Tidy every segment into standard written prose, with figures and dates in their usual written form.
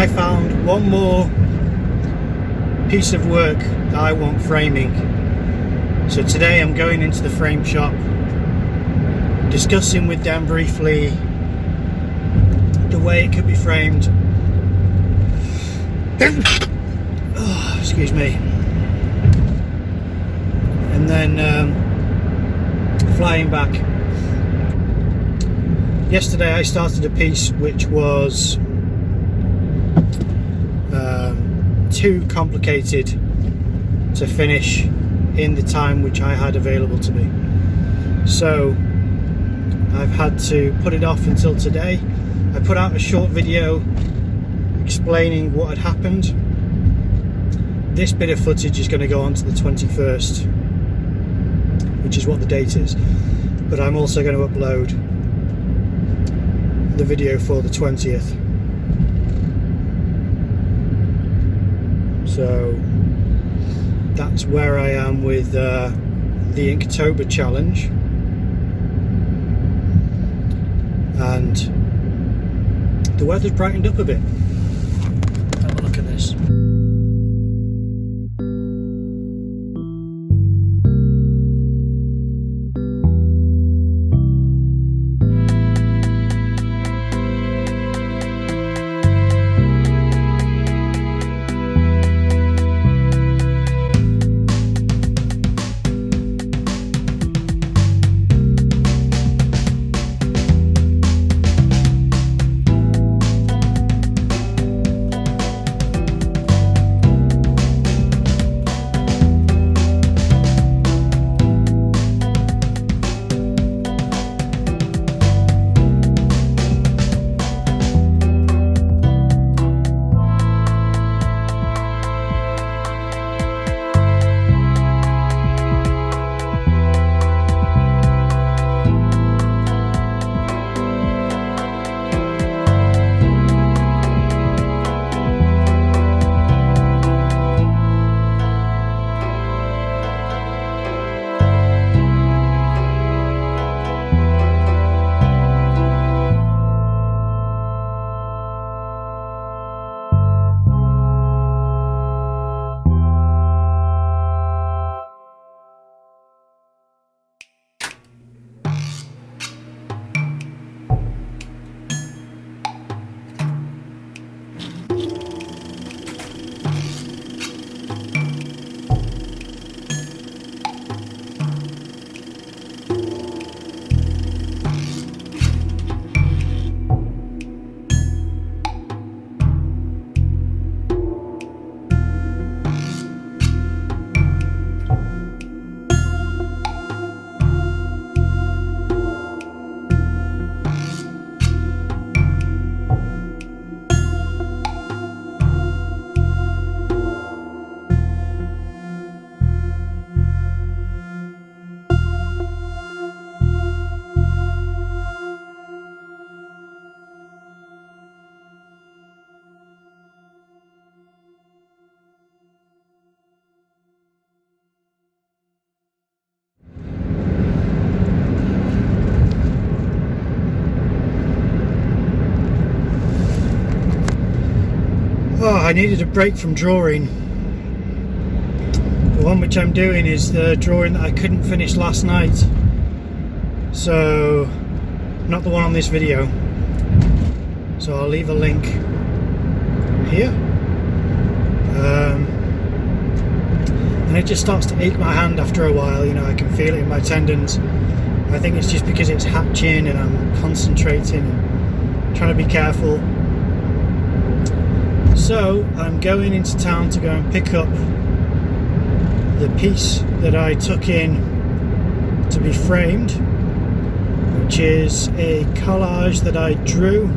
I found one more piece of work that I want framing. So today I'm going into the frame shop, discussing with them briefly the way it could be framed. Oh, excuse me. And then flying back. Yesterday I started a piece which was too complicated to finish in the time which I had available to me. So I've had to put it off until today. I put out a short video explaining what had happened. This bit of footage is going to go on to the 21st, which is what the date is, but I'm also going to upload the video for the 20th. So that's where I am with the Inktober challenge, and the weather's brightened up a bit. Have a look at this. Oh, I needed a break from drawing. The one which I'm doing is the drawing that I couldn't finish last night. So, not the one on this video. So I'll leave a link here. And it just starts to ache my hand after a while, you know, I can feel it in my tendons. I think it's just because it's hatching and I'm concentrating and trying to be careful. So I'm going into town to go and pick up the piece that I took in to be framed, which is a collage that I drew.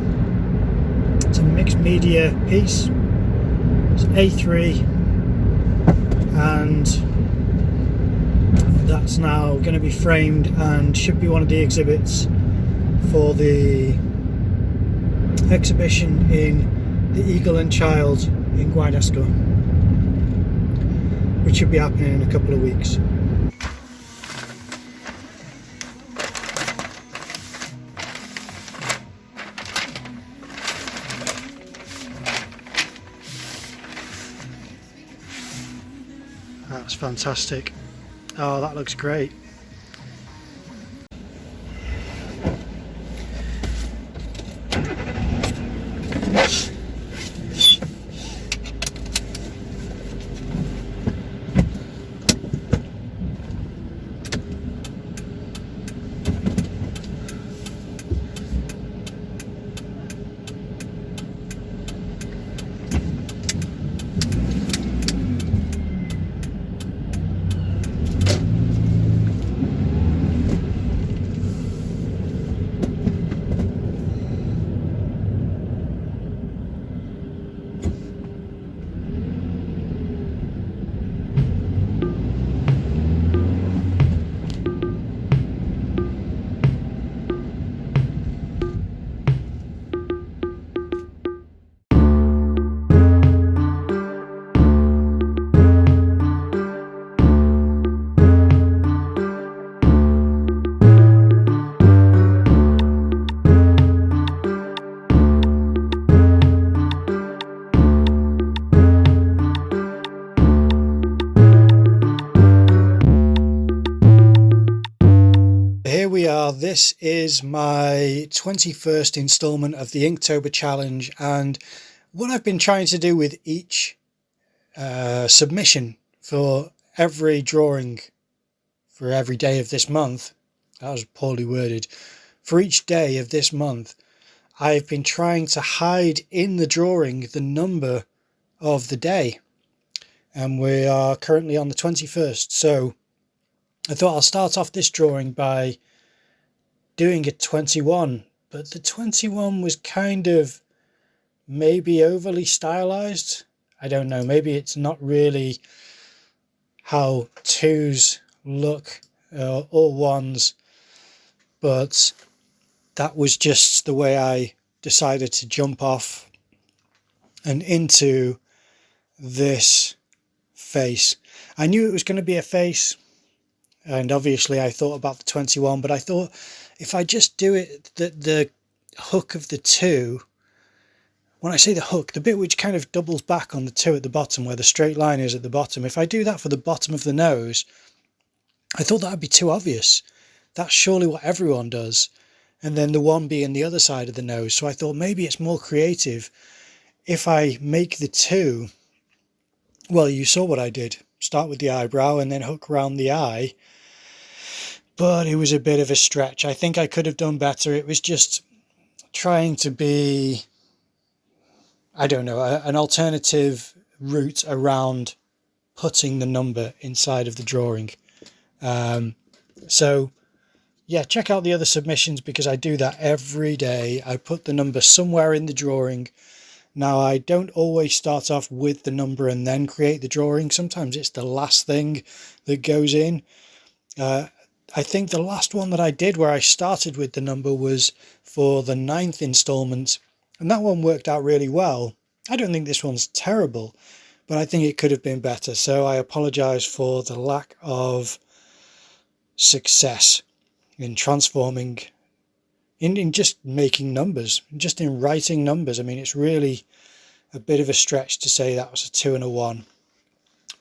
It's a mixed media piece. It's A3, and that's now going to be framed and should be one of the exhibits for the exhibition in the Eagle and Child in Guidasco, which should be happening in a couple of weeks. That's fantastic. Oh, that looks great. Here we are. This is my 21st installment of the Inktober challenge, and what I've been trying to do with each submission for every drawing for every day of this month, that was poorly worded, for each day of this month, I've been trying to hide in the drawing the number of the day, and we are currently on the 21st. So I thought I'll start off this drawing by doing a 21, but the 21 was kind of maybe overly stylized. I don't know, maybe it's not really how twos look or ones, but that was just the way I decided to jump off and into this face. I knew it was going to be a face, and obviously I thought about the 21, but I thought if I just do it, the hook of the 2, when I say the hook, the bit which kind of doubles back on the 2 at the bottom, where the straight line is at the bottom, if I do that for the bottom of the nose, I thought that would be too obvious. That's surely what everyone does. And then the 1 being the other side of the nose. So I thought maybe it's more creative if I make the 2, well, you saw what I did. Start with the eyebrow and then hook around the eye. But it was a bit of a stretch. I think I could have done better. It was just trying to be, I don't know, an alternative route around putting the number inside of the drawing. So yeah, check out the other submissions, because I do that every day. I put the number somewhere in the drawing. Now, I don't always start off with the number and then create the drawing. Sometimes it's the last thing that goes in. I think the last one that I did where I started with the number was for the 9th installment, and that one worked out really well. I don't think this one's terrible, but I think it could have been better. So I apologize for the lack of success in transforming, in just making numbers, just in writing numbers. I mean, it's really a bit of a stretch to say that was a 2 and a 1.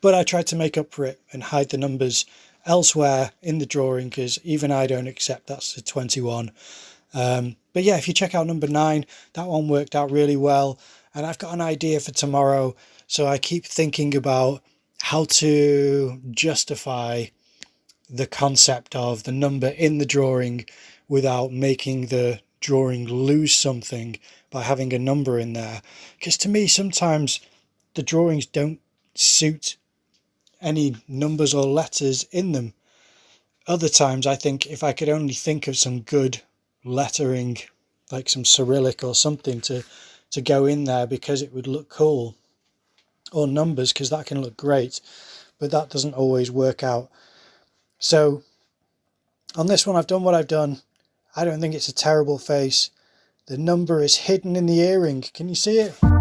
But I tried to make up for it and hide the numbers elsewhere in the drawing, because even I don't accept that's a 21. But yeah, if you check out number 9, that one worked out really well. And I've got an idea for tomorrow. So I keep thinking about how to justify the concept of the number in the drawing without making the drawing lose something by having a number in there. Because to me, sometimes the drawings don't suit any numbers or letters in them. Other times I think if I could only think of some good lettering, like some Cyrillic or something to go in there, because it would look cool, or numbers, because that can look great, but that doesn't always work out. So on this one, I've done what I've done. I don't think it's a terrible face. The number is hidden in the earring. Can you see it?